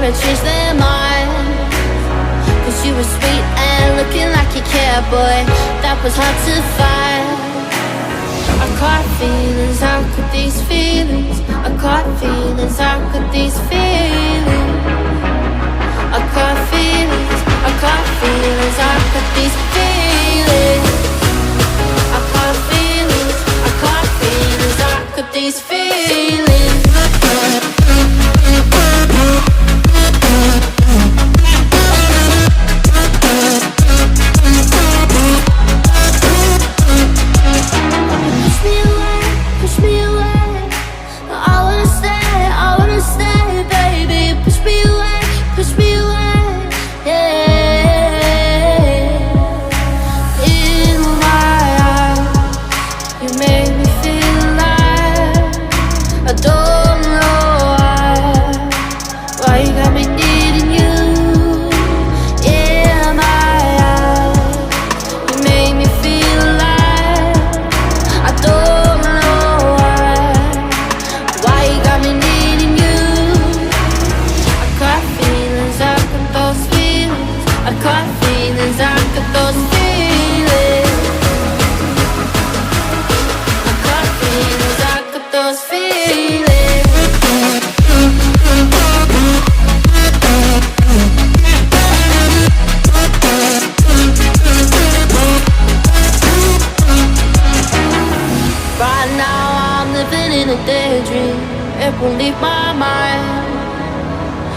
yeah, I changed their mind. Cause you were sweet and looking like you cared, boy, that was hard to find. I caught feelings, how could these feelings? I caught feelings, how could these feelings? I caught feelings, I caught feelings, how could these feelings? I caught feelings, I caught feelings, how could these feelings?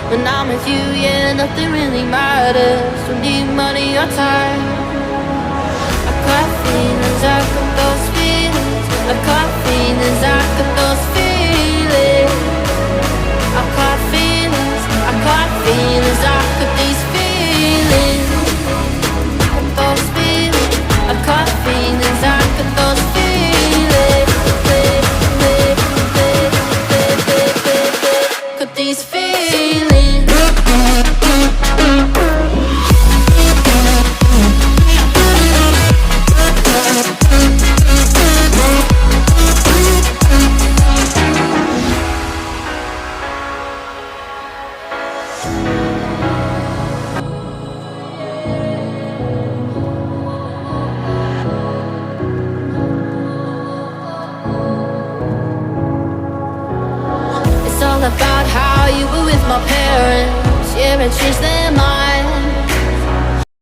When I'm with you, yeah, nothing really matters. Don't need money or time. I got feelings, I got those feelings. I got feelings, I got those feelings. I got feelings, I got feelings, I got these feelings. I got those feelings, I got feelings, I got those feelings. Got these feelings. About how you were with my parents, yeah, I changed them